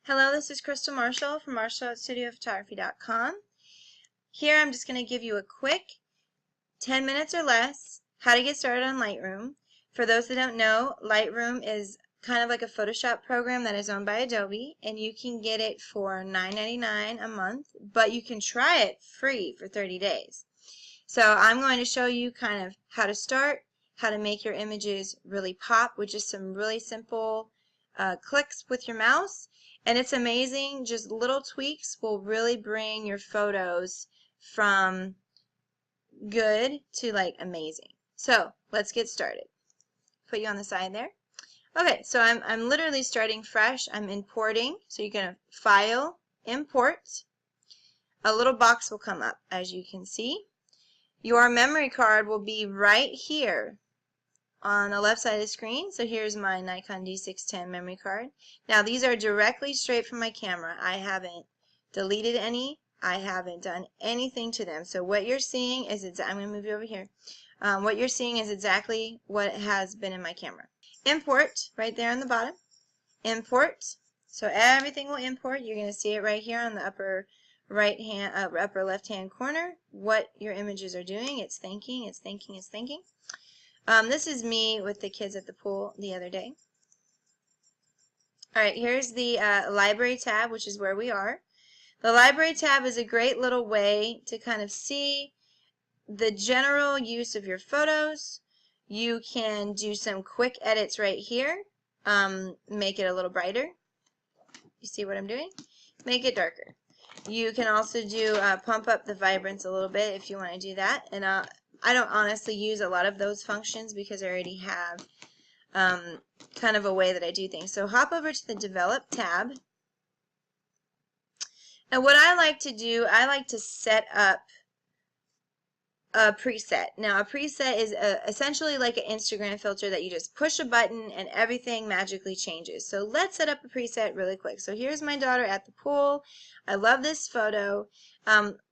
Hello, this is Crystal Marshall from marshall@studiophotography.com. Here I'm just going to give you a quick 10 minutes or less how to get started on Lightroom. For those that don't know, Lightroom is kind of like a Photoshop program that is owned by Adobe, and you can get it for $9.99 a month, but you can try it free for 30 days. So I'm going to show you kind of how to start, how to make your images really pop with just some really simple clicks with your mouse. And it's amazing, just little tweaks will really bring your photos from good to like amazing. So let's get started. Put you on the side there. Okay, so I'm literally starting fresh. I'm importing. So you're going to File, Import. A little box will come up, as you can see. Your memory card will be right here on the left side of the screen. So here's my Nikon D610 memory card. Now these are directly straight from my camera. I haven't deleted any. I haven't done anything to them. So what you're seeing is I'm going to move you over here. What you're seeing is exactly what has been in my camera. Import right there on the bottom. Import. So everything will import. You're going to see it right here on the upper upper left hand corner. What your images are doing. It's thinking. It's thinking. It's thinking. This is me with the kids at the pool the other day. Alright, here's the library tab, which is where we are. The library tab is a great little way to kind of see the general use of your photos. You can do some quick edits right here. Make it a little brighter. You see what I'm doing? Make it darker. You can also do pump up the vibrance a little bit if you want to do that. And I don't honestly use a lot of those functions because I already have kind of a way that I do things. So hop over to the Develop tab. And what I like to do, I like to set up a preset. Now a preset is essentially like an Instagram filter that you just push a button and everything magically changes. So let's set up a preset really quick. So here's my daughter at the pool. I love this photo.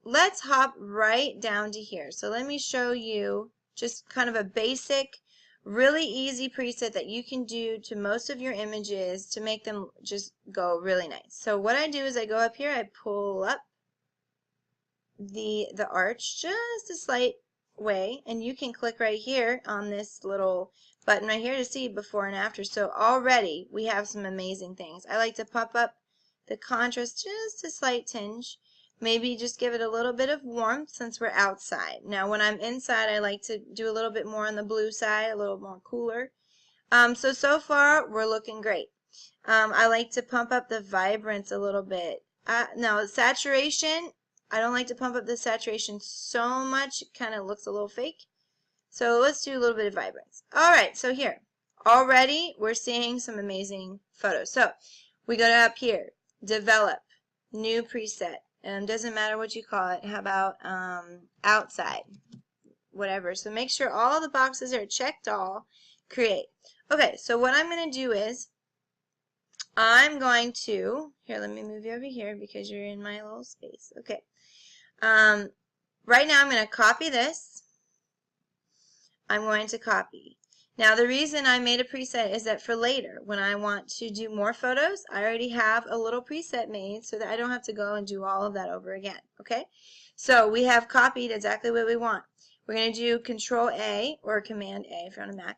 Let's hop right down to here. So let me show you just kind of a basic, really easy preset that you can do to most of your images to make them just go really nice. So what I do is I go up here, I pull up the arch just a slight way, and you can click right here on this little button right here to see before and after. So already we have some amazing things. I like to pump up the contrast just a slight tinge, maybe just give it a little bit of warmth since we're outside. Now when I'm inside, I like to do a little bit more on the blue side, a little more cooler. So far we're looking great. I like to pump up the vibrance a little bit. Now saturation, I don't like to pump up the saturation so much, it kind of looks a little fake. So let's do a little bit of vibrance. Alright, so here, already we're seeing some amazing photos. So we go to up here, Develop, New Preset. Doesn't matter what you call it. How about outside? Whatever. So make sure all the boxes are checked all. Create. Okay, so what I'm going to do is I'm going to, here, let me move you over here because you're in my little space. Okay. Right now I'm going to copy this. I'm going to copy. Now the reason I made a preset is that for later, when I want to do more photos, I already have a little preset made so that I don't have to go and do all of that over again. Okay? So we have copied exactly what we want. We're going to do Control A or Command A if you're on a Mac.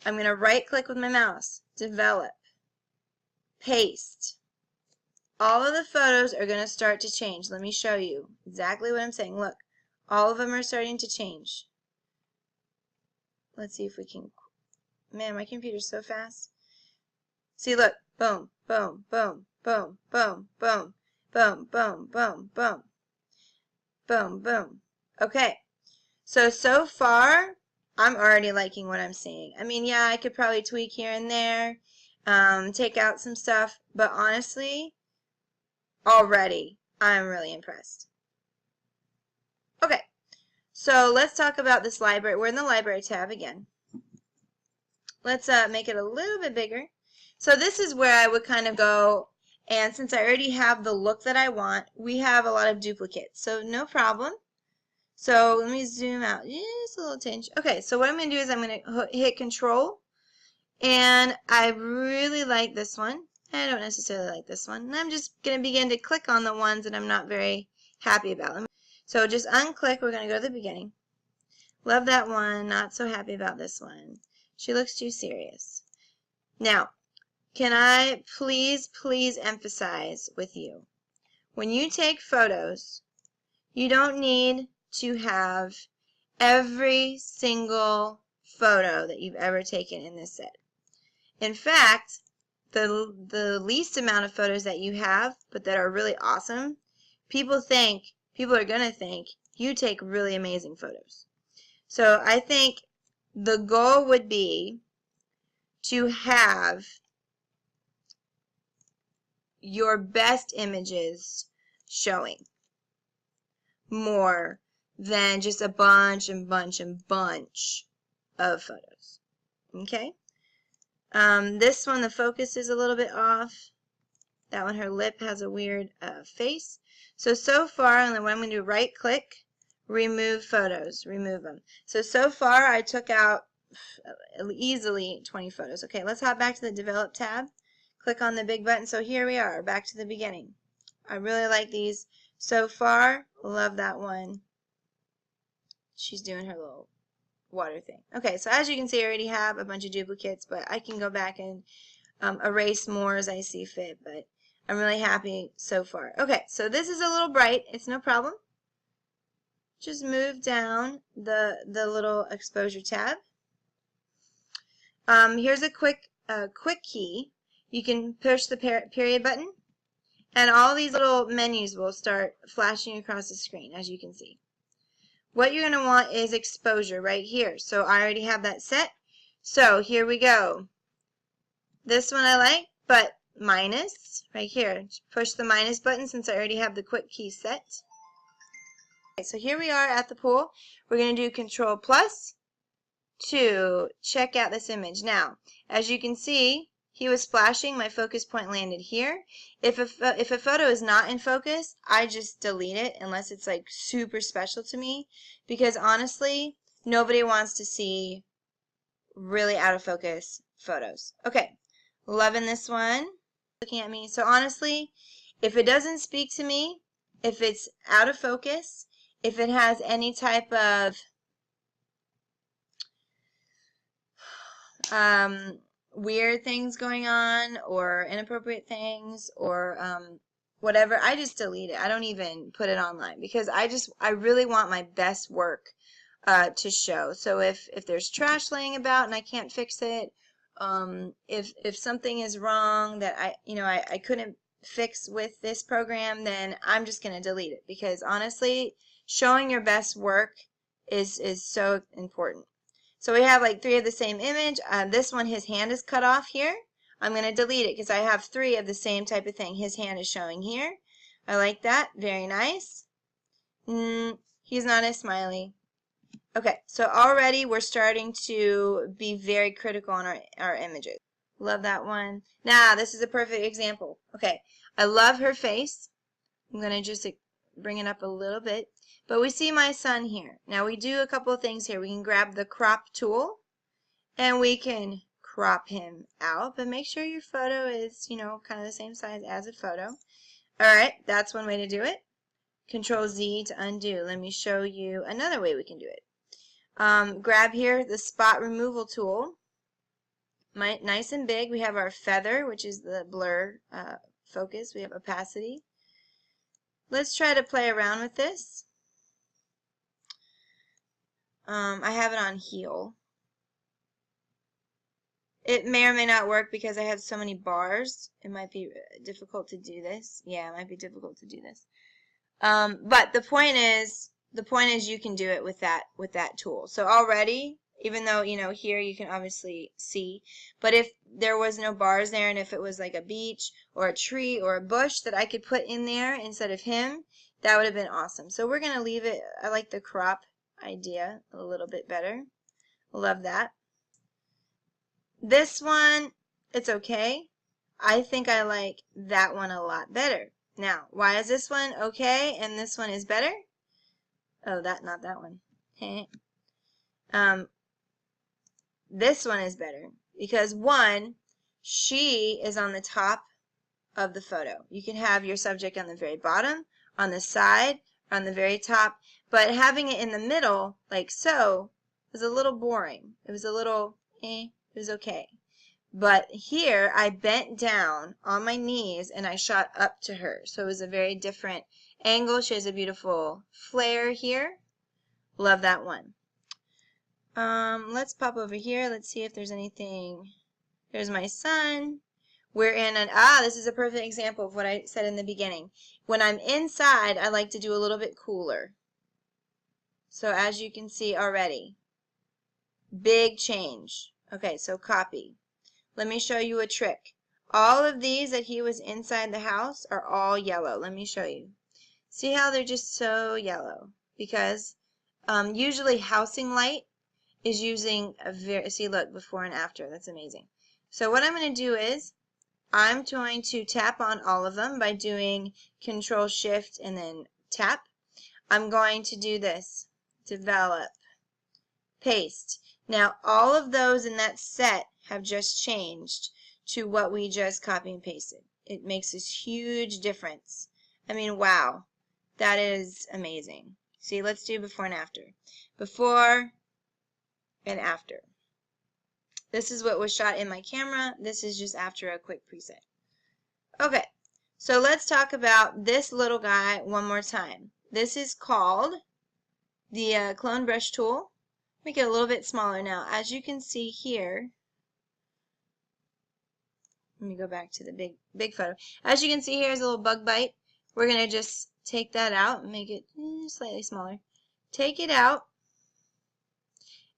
I'm going to right click with my mouse, Develop, Paste. All of the photos are going to start to change. Let me show you exactly what I'm saying. Look, all of them are starting to change. Let's see if we can. Man, my computer's so fast. See, look. Boom, boom, boom, boom, boom, boom, boom, boom, boom, boom, boom, boom. Okay. So far, I'm already liking what I'm seeing. I mean, yeah, I could probably tweak here and there, take out some stuff, but honestly, already, I'm really impressed. Okay. So let's talk about this library. We're in the library tab again. Let's make it a little bit bigger. So this is where I would kind of go, and since I already have the look that I want, we have a lot of duplicates. So no problem. So let me zoom out just a little tinge. Okay, so what I'm going to do is I'm going to hit Control, and I really like this one. I don't necessarily like this one. And I'm just going to begin to click on the ones that I'm not very happy about. So just unclick. We're going to go to the beginning. Love that one. Not so happy about this one. She looks too serious. Now, can I please emphasize with you, when you take photos, you don't need to have every single photo that you've ever taken in this set. In fact, the least amount of photos that you have, but that are really awesome, people are going to think you take really amazing photos. So I think the goal would be to have your best images showing more than just a bunch of photos. Okay? This one, the focus is a little bit off. That one, her lip has a weird face. So far, and then what I'm going to do, right click, remove photos, remove them. So far I took out easily 20 photos. Okay, let's hop back to the Develop tab. Click on the big button. So here we are, back to the beginning. I really like these so far. Love that one. She's doing her little water thing. Okay, so as you can see, I already have a bunch of duplicates, but I can go back and erase more as I see fit, but I'm really happy so far. Okay, so this is a little bright. It's no problem. Just move down the little exposure tab. Here's a quick key. You can push the period button, and all these little menus will start flashing across the screen, as you can see. What you're going to want is exposure right here. So I already have that set. So here we go. This one I like, but minus right here. Push the minus button since I already have the quick key set. Okay, so here we are at the pool. We're going to do Control plus to check out this image. Now, as you can see, he was splashing. My focus point landed here. If a photo is not in focus, I just delete it unless it's like super special to me, because honestly, nobody wants to see really out of focus photos. Okay, loving this one. Looking at me. So honestly, if it doesn't speak to me, if it's out of focus, if it has any type of weird things going on or inappropriate things or whatever, I just delete it. I don't even put it online because I really want my best work to show. So if there's trash laying about and I can't fix it, if something is wrong that I couldn't fix with this program, then I'm just going to delete it, because honestly, showing your best work is so important. So we have like 3 of the same image. This one, his hand is cut off here. I'm going to delete it because I have 3 of the same type of thing. His hand is showing here. I like that. Very nice. He's not as smiley. Okay, so already we're starting to be very critical on our images. Love that one. Now, this is a perfect example. Okay, I love her face. I'm going to just bring it up a little bit. But we see my son here. Now we do a couple of things here. We can grab the crop tool and we can crop him out, but make sure your photo is, kind of the same size as a photo. Alright, that's one way to do it. Control Z to undo. Let me show you another way we can do it. Grab here the spot removal tool. Nice and big. We have our feather, which is the blur focus. We have opacity. Let's try to play around with this. I have it on heal. It may or may not work because I have so many bars. It might be difficult to do this. Yeah, it might be difficult to do this. But the point is you can do it with that tool. So already, even though here you can obviously see, but if there was no bars there, and if it was like a beach or a tree or a bush that I could put in there instead of him, that would have been awesome. So we're gonna leave it. I like the crop idea a little bit better. Love that. This one, it's okay. I think I like that one a lot better. Now, why is this one okay and this one is better? Oh, not that one. This one is better because one, she is on the top of the photo. You can have your subject on the very bottom, on the side, on the very top, but having it in the middle, like so, was a little boring. It was a little, it was okay. But here, I bent down on my knees and I shot up to her. So it was a very different angle. She has a beautiful flare here. Love that one. Let's pop over here. Let's see if there's anything. There's my son. We're in an, this is a perfect example of what I said in the beginning. When I'm inside, I like to do a little bit cooler. So as you can see already, big change. Okay, so copy. Let me show you a trick. All of these that he was inside the house are all yellow. Let me show you. See how they're just so yellow? Because usually housing light is using a very, see, look, before and after. That's amazing. So what I'm going to do is I'm going to tap on all of them by doing Control Shift and then tap. I'm going to do this, develop, paste. Now all of those in that set have just changed to what we just copy and pasted. It makes this huge difference. I mean, wow, that is amazing. See, let's do before and after. Before and after. This is what was shot in my camera. This is just after a quick preset. Okay, so let's talk about this little guy one more time. This is called the clone brush tool. Make it a little bit smaller now. As you can see here, let me go back to the big photo. As you can see here is a little bug bite. We're going to just take that out and make it slightly smaller. Take it out.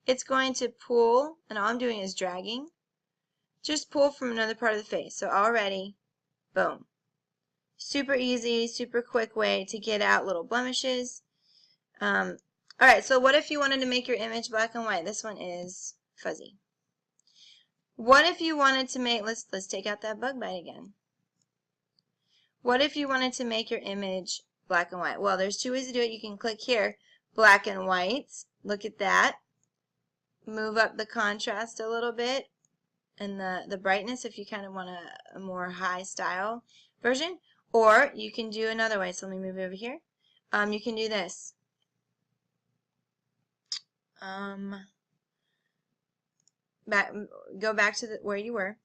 It's going to pull, and all I'm doing is dragging. Just pull from another part of the face. So already, boom. Super easy, super quick way to get out little blemishes. Alright, so what if you wanted to make your image black and white? This one is fuzzy. What if you wanted to make, let's take out that bug bite again. What if you wanted to make your image black and white? Well, there's two ways to do it. You can click here, black and white. Look at that. Move up the contrast a little bit and the brightness if you kind of want a more high style version. Or you can do another way. So let me move over here. You can do this. Go back to where you were.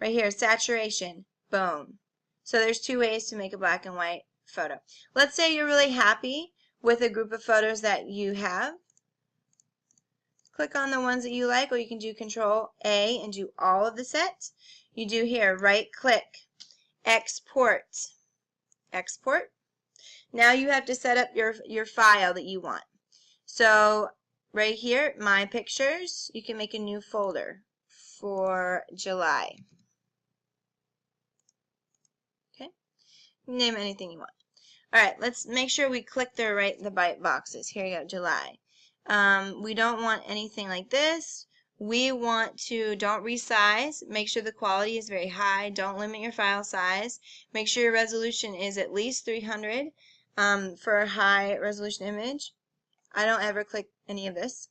Right here, saturation. Boom. So there's two ways to make a black and white photo. Let's say you're really happy with a group of photos that you have. Click on the ones that you like, or you can do Control A and do all of the sets. You do here, right click, export. Export. Now you have to set up your file that you want. So right here, my pictures, you can make a new folder for July. Okay, name anything you want. All right, let's make sure we click the right boxes. Here you go, July. We don't want anything like this. We want to, don't resize. Make sure the quality is very high. Don't limit your file size. Make sure your resolution is at least 300 for a high resolution image. I don't ever click any of this.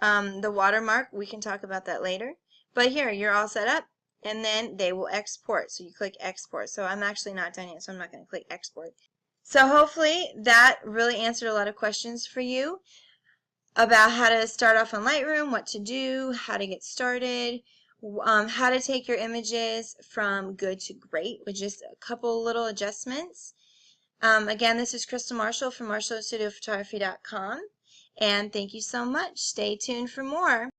The watermark, we can talk about that later. But here, you're all set up, and then they will export. So you click export. So I'm actually not done yet, so I'm not going to click export. So hopefully that really answered a lot of questions for you about how to start off on Lightroom, what to do, how to get started, how to take your images from good to great with just a couple little adjustments. Again, this is Crystal Marshall from MarshallStudioPhotography.com, and thank you so much. Stay tuned for more.